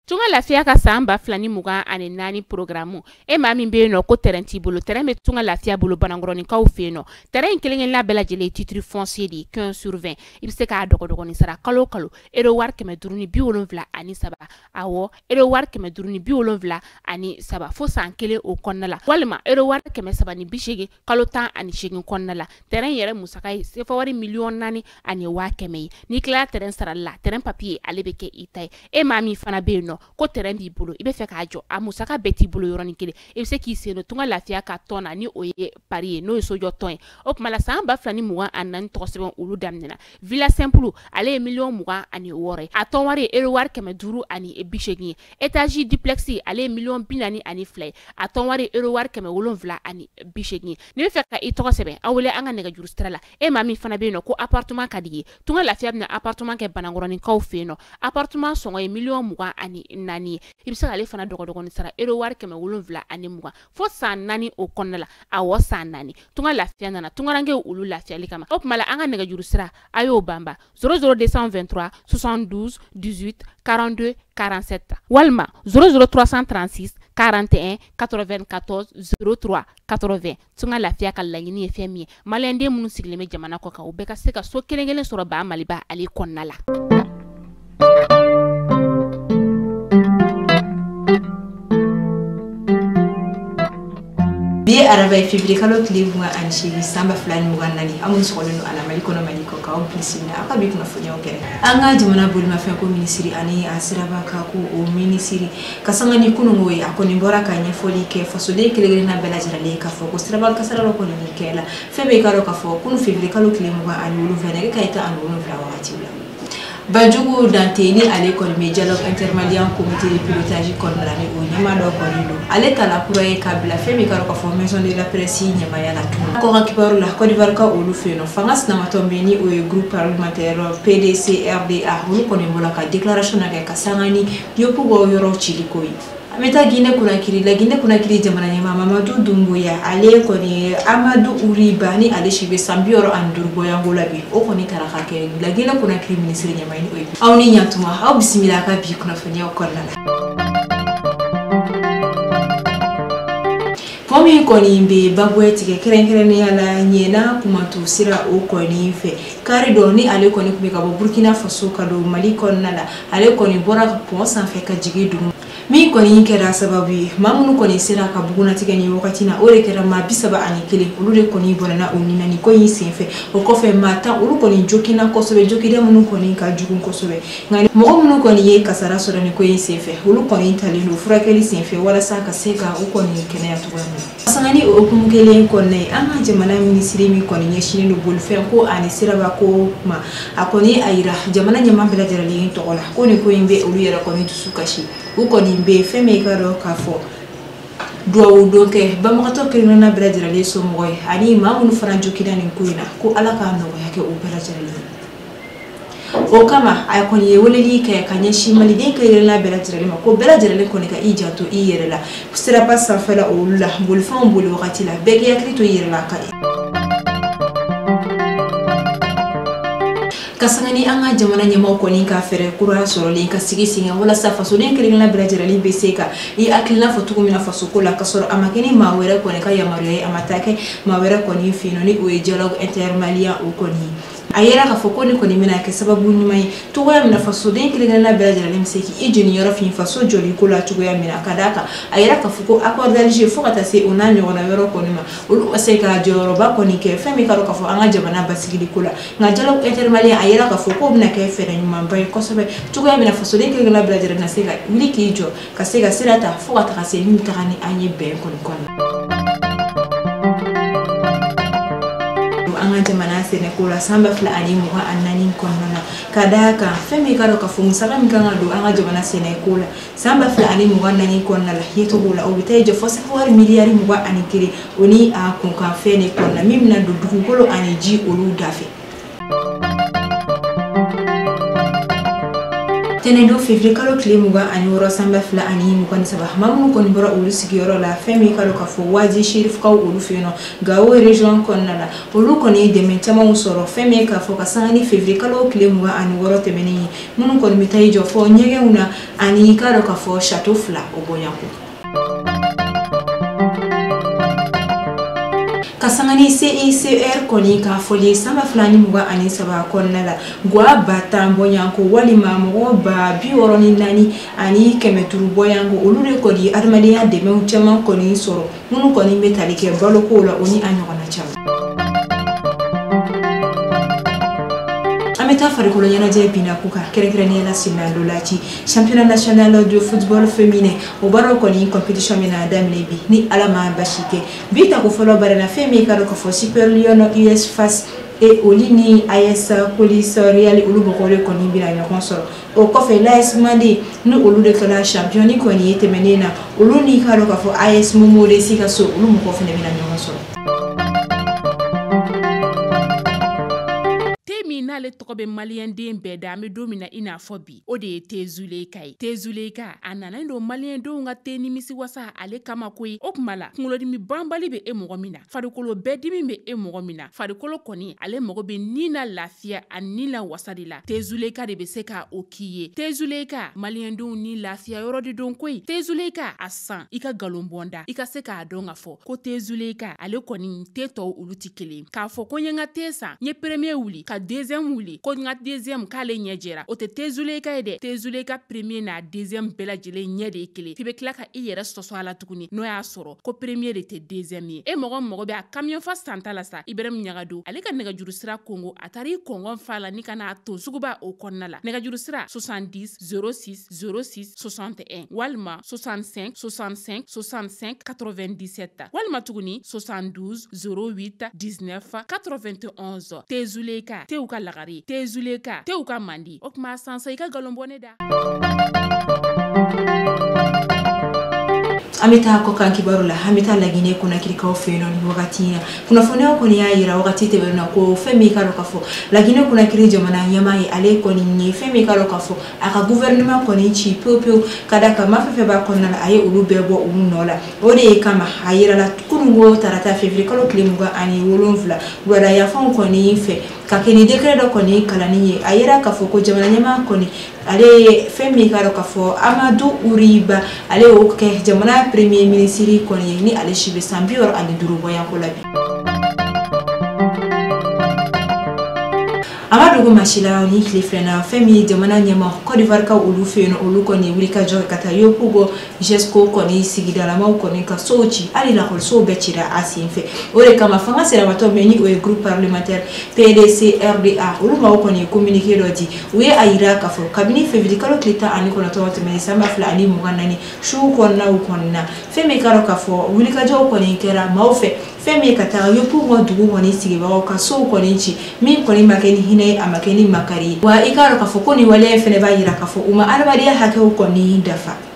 Tunga lafiya ka samba flani muga ani nani programu e ma min be no ko terrain ti bolo terrain be tunga lafiya bolo banangoroni kaw fe no terrain kelingen la bela jele titre foncier di 15 sur 20 ibse ka dogo ni sara kalo ero war keme duruni bi wolonvla ani saba awo ero war keme duruni bi wolonvla ani saba fo san kele o konnala walma ero war keme saba ni bishege kalo tan ani shegin konnala terrain yere musakai se fa wari million nani ani wa keme ni kla terrain sara la terrain papier alebeke itay e ma mi fana be no ko terrain bi bolo ibe fe ka jo amusaka beti bolo yoroni kele e se ki se no tunga lafiya ka tona ni oye pari no so jo ton o mala samba flani muwa anan to sebon ulu damnena villa simple ale million muwa ani wore aton wari ero war keme duru ani ebishegi etage duplexi ale million binani ani flay aton wari ero war keme wolonvla ani bishegi ni fe ka ito sebe awole anga nega juru strala e mami fana be no ko appartement kadigi tunga lafiya na appartement ke banangoroni kaw fe no appartement songo e million muwa ani nani ibisa ale fana dogo ni sara ero war keme wolonvla ani muwa fo san nani o konnala awo san nani tunga lafiya nana tunga range ulu lafiya likama op mala anga nega juru sira ayo bamba 00223 72 18 42 47 walma 00336 41 94 03 80 tunga lafiya ka langini e femi malende munu sigleme jamana ko ka ubeka seka so kelengelen soro ba maliba ali konnala bi arabay fibri kalo klibunga anshiri samba flani mugannani amun skolenu ala malikono maliko ka on pisina akabi kuna funya okere anga jumana bulma fa ko ministry ani asiraba ka ko o ministry kasanga ni kunu ngoy akoni mbora ka nyefoli ke fasode kelegere na bela jirale ka fo ko siraba kasara ko ni kela febe karo ka fo kunu fibri kalo klibunga ani wulu fene ka ita anu wulu fla wati Bajugu danteni ale kon me dialogue intermédiaire comité de pilotage kon la ne o nyama do kon do ale tala kuraye kabila femi karo ka formation de la presse nyama ya la tun ko rakibaru la Côte d'Ivoire ka olu feno fangas na matombeni o groupe parlementaire PDC RDA olu kon mbola ka déclaration na ka sangani yopu go yoro chilikoi Meta Guinée Conakry la Guinée Conakry jamana nyama Mamadou Doumbouya ale koni Amadou Ouribani ale shibe sambioro andurboya ngolabi o koni taraka ke la Guinée Conakry ministre nyama ni oyi awni nyatuma aw bismillah ka bi kuna fanya okonna Komi koni mbe bagweti ke kerenkerene yala nyena kumatu sira o koni fe karido ni ale koni kubika Burkina Faso kado Mali konnala ale koni bora ponsa fe ka jigidu mi koni kera sababu mamunu koni sira ka buguna tigani wakati na ore kera mabisaba ani kele ulude koni bonana onina ni koni senfe o kofe mata ulu koni jokina kosobe jokide munu koni ka jugun kosobe ngani mo munu koni ye kasara sora ni koni senfe ulu koni talilo furakeli senfe wala saka seka u koni kene ya tugani asangani o kumukele koni anga jamana ministry mi koni nyeshini no bolfe ko ani sira ba ko ma akoni aira jamana nyama bela jarali to ola koni ko imbe ulu yera koni tusukashi ukoni mbe feme karo kafo duwa doke bamakato kirina bela jirale so moy ani mamunu franjo kidani kuina ko alaka no yake o bela jirale o kama ay koni yewoleli kay kanyeshi mali de kirina bela jirale ko bela jirale koni ka ijato iyerela sira passa fala o la bul fam bul wakati la bege yakrito yerela ka kasangani anga jamana nyama ko ni ka fere kura soro li ka sigi singa wala safa so den kele na brajera li beseka i akilna fotu ko mina faso ko la kasoro amakeni mawera ko ne ka yamaru amatake mawera ko ni fino ni o dialogue intermalien o ko ni ayera ka foko ni ko ni mina ke sababu ni mai to ya mina faso den kele na brajera li mseki e junior fin faso joli ko la to ya mina kadaka ayera ka foko accord d'Alger fo kata se onani wona wero ko ni ma ulu aseka joro ba ko ni ke femi karo ka fo anga jamana basigi ko la nga dialogue intermalien ayera ka foko bina ke fere ni mamba ko sobe to ya mina faso den kele na brajera na seka wiki jo ka seka sirata fo kata se ni takani anye be ko ni kon anga jamana sene kula samba fla ani muha annani konnana kadaka femi karo ka fumu saka mikanga do anga jamana sene kula samba fla ani muha annani konnala yeto kula o bitaje fosa war miliyari muha ani kiri oni a kunka fene konna mimna do dukolo ani ji olu dafe Tenendo février kalo kile muga ani woro samba fla ani mukan sabah mamu ko ni bora ulu sigiyoro la femi kalo kafo waji shirif kaw ulu fino gawo region konnala ulu ko ni deme chama usoro femi kafo kasani février kalo kile muga ani woro temeni munu ko ni mitai jo fo nyege una ani kalo kafo chateau fla oboyanko kasangani CICR koni ka foli samba flani muga ani saba konnala gwa bata mbonyanko wali mamu ba bioro ni nani ani kemeturu boyango ulude kodi armadiya deme uchama koni soro munu koni metalike baloko la oni anyona chama ameta farikolo yana je bina kuka kerekreni la simando lati championnat national de football féminin o baro koni competition mena dam lebi ni alama bashike bita ko folo barana femi kado ko fo super lion US face et olini AS police real ulubo kore koni bina ya konsoro o kofe l'AS mandi no ulude kala champion ni koni etemenena uluni kado ko fo AS momo de sikaso ulumo kofe ne bina ya konsoro n'ale tɔgɔ bɛ maliyɛn den bɛɛ da an bɛ don min na i n'a fɔ bi o de ye Tezuleka ye Tezuleka a nana don maliyɛn denw ka te nimisi wasa ale kama koyi o kuma la kunkolodimi banbali bɛ e mɔgɔ min na farikolo bɛɛ dimi bɛ e mɔgɔ min na farikolo kɔni ale mɔgɔ bɛ ni na lafiya ani ni la wasa de la Tezuleka de bɛ se ka o k'i ye Tezuleka maliyɛn denw ni lafiya yɔrɔ de don koyi Tezuleka a san i ka galon bɔnda i ka se k'a dɔn ka fɔ ko Tezuleka ale kɔni te tɔw olu ti kelen k'a fɔ ko n ye n ka te san n ye premier wuli ka deuxième wuli ko n ka deuxième k'ale ɲɛ jɛra o tɛ Tezuleka ye dɛ Tezuleka premier n'a deuxième bɛɛ lajɛlen ɲɛ de ye kelen f'i bɛ tila ka i yɛrɛ sɔsɔ a la tuguni n'o y'a sɔrɔ ko premier de tɛ deuxième ye e mɔgɔ bɛ a camion fa santa la sa Ibrahim Ɲagadu ale ka nɛgɛjuru sira kongo a taara i kɔngɔn fa la ni ka n'a ton suguba o kɔnɔna la nɛgɛjuru sira 70 06 06 61 walima 65 65 65 97 walima tuguni 72 08 19 91 Tezuleka tew ka lagari Tezuleka tew ka mandi o kuma sansa i ka galonbɔne da amita ko kan kibaru la amita lagine kuna kirikaw feno ni wakati na kuna foneo koni ya ira wakati tebe na ko femi karo kafo lagine kuna kiri jamana nyama ye ale koni ni femi karo kafo aka gouvernement koni chi popio kada kama fefe ba konna la aye ulu bebo ulu nola ode kama ayira la kunungo tarata février kalo klimuga ani wolonvla gwada ya fon koni fe kakeni décret do koni kalani ye ayira kafo ko jamana nyama koni ale femi karo kafo Amadou Uriba ale o ke jamana premier ministre koni ni ale shibe sambior ale durubo ya kolabi Amadou mashila ni klefena femi jamana nyama Côte d'Ivoire ka ulu feno ulu koni wulika jo kata yo pugo jesko koni sigida la mau koni ka sochi ali la kol so betira asinfe ore kama fanga sera bato meni o groupe parlementaire PDC RDA ulu ma koni communiquer lodi we aira ka fo kabini février kalo kleta ani kono to meni samba fla ani muganani shu konna u konna femi karo ka fo wulika jo koni kera maufe femi kata yo pugo dugu koni sigiba ka so koni chi min koni makeni hine amakeni makari wa ikaro ka fo koni wale fene ba yira ka fo uma arbadiya hake koni dafa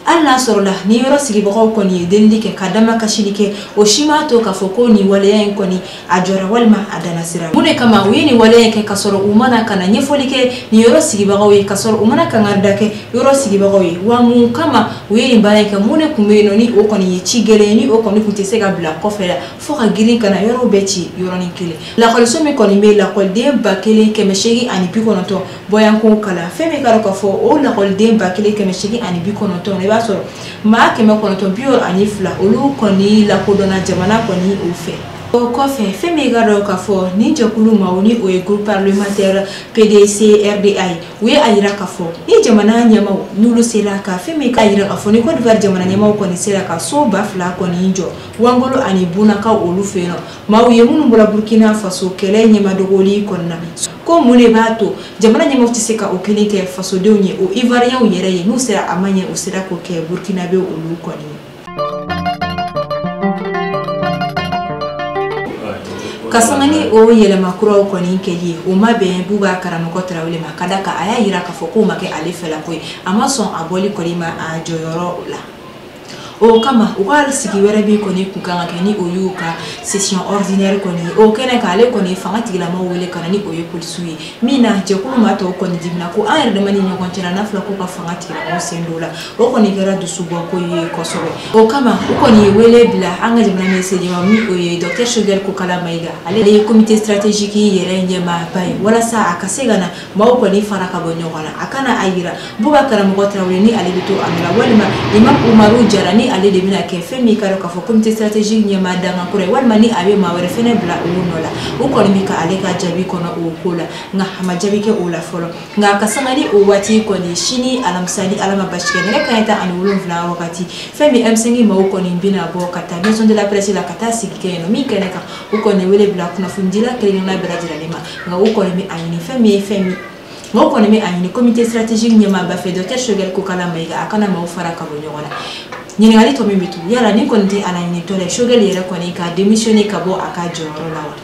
alla sorola ni yoro sigi bako koni dendike kadama kashilike oshima to ka foko ni wale yan koni ajora walma adana sira mune kama wini wale yan ke kasoro umana kana nyefolike ni yoro sigi bako yi kasoro umana kangardake yoro sigi bako yi wamu kama wini baye ke mune kumeno ni o koni chigele ni o koni kuteseka bla kofela foka giri kana yoro bechi yoro ni kile la kolso me koni me la kol de bakele ke meshegi ani piko noto boyan ko kala feme karo ka fo o la kol de bakele ke meshegi ani piko noto ne soro ma keme kono to bior anifla olu koni la kodona jamana koni ofe o kofe femi garo ka fo ni jokulu mauni o groupe parlementaire PDC RDI we ayira ka fo ni jamana nyama nulu sera ka femi ka ayira ka fo ni Côte d'Ivoire jamana nyama ko ni sera ka so bafla ko ni njo wangolo ani buna ka olu feno mawu yemunu bula Burkina Faso kele nyama dogoli konna ko mune bato jamana nyama tiseka okini ke Faso deunye o Ivoirien o yere ye nu sera amanye o sera ko ke Burkina be olu koni kasangani o yele makuro ko ni keli o mabe buba karano ko trawle makada ka aya yira ka foko make ale fela koy ama son aboli ko lima a joyoro la o kama o ka sigi wɛrɛ bi kɔni kun kan ka kɛ ni o y'u ka session ordinaire kɔni o kɛnɛ ka ale kɔni fanga tigilama wele ka na ni o ye polisiw ye min na jɛkulu ma tɔw kɔni dimina ko an yɛrɛ dama ni ɲɔgɔn cɛla n'a fɔra ko ka fanga tigilamaw sen don la o kɔni kɛra dusubɔ ko ye kosɛbɛ o kama o kɔni ye wele bila an ka jamana ministre ɲɛma min o ye Dr Choguel Kokala Mayiga ale ye comité stratégique yɛrɛ ɲɛmaaba ye walasa a ka se ka na maaw kɔni fara ka bɔ ɲɔgɔn na a kana a yira Bouba Karamɔgɔ Traoré ni ale bɛ to a la walima Imam Umaru Jara ni ale de bɛna kɛ fɛn min ka dɔn k'a fɔ comité stratégique ɲɛmaa danga kura ye walima ni a bɛ maa wɛrɛ fɛnɛ bila olu nɔ la o kɔni bɛ ka ale ka jaabi kɔnɔ o ko la nka a ma jaabi kɛ o la fɔlɔ nka a ka sanga ni o waati kɔni sini alamisa ni ala ma basi kɛ nɛgɛ kanɲɛ 17 wagati fɛn min M5 maaw kɔni bɛna bɔ ka taa maison de la presse la ka taa sigi kɛ yen nɔ min kɛnɛ kan o kɔni wele bila kunnafonidila kelen-kelenna bɛɛ lajɛlen ma nka o kɔni bɛ a ɲini fɛn min ye fɛn min o kɔni bɛ a ɲini comité stratégique ɲɛmaaba fɛ Dr Choguel Kokala Mayiga a kana maaw fara ka bɔ ɲɔgɔn na ɲininkali tɔ min bɛ to yala ni kɔni tɛ a laɲinitɔ dɛ Choguel yɛrɛ kɔni ka démissionner ka bɔ a ka jɔyɔrɔ la wa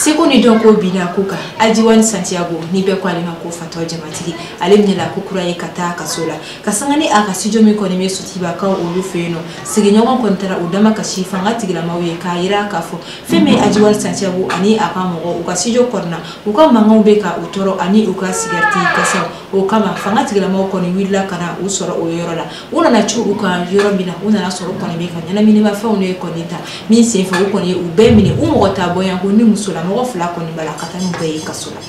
seko ni dɔn ko bina ko kan Ajiwan Santiago ni bɛɛ ko ale ma ko Fatɔ Jamatigi ale minɛla ko kura ye ka taa kaso la ka sanga ni a ka studio min kɔni bɛ Sotibakaw olu fɛ yen nɔ sigiɲɔgɔn kɔni taara u dama kasi fanga tigilamaw ye k'a yira k'a fɔ fɛn min Ajiwan Santiago ani a ka mɔgɔ u ka studio kɔnɔna u ka mankanw bɛ ka u tɔɔrɔ ani u ka sigariti kasaw o kama fanga tigilamaw kɔni wulila ka na u sɔrɔ o yɔrɔ la u nana cu u ka yɔrɔ min na u nana sɔrɔ kɔni bɛ ka ɲɛnaminimafɛnw de kɔni ta min senfɛ u kɔni ye u bɛɛ minɛ u mɔgɔ t'a bɔ yan ko ni musola mɔgɔ fila kɔni bala ka taa n'u bɛɛ ye kaso la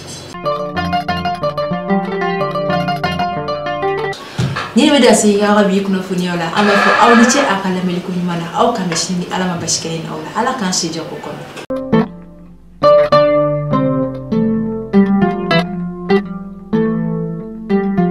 ni bɛ da se aw ka bi kunnafoniyaw la an b'a fɔ aw ni ce a ka lamɛnliko ɲuman na aw ka mɛn sini ni ala ma basi kɛ ni aw la ala k'an si diya o kɔnɔ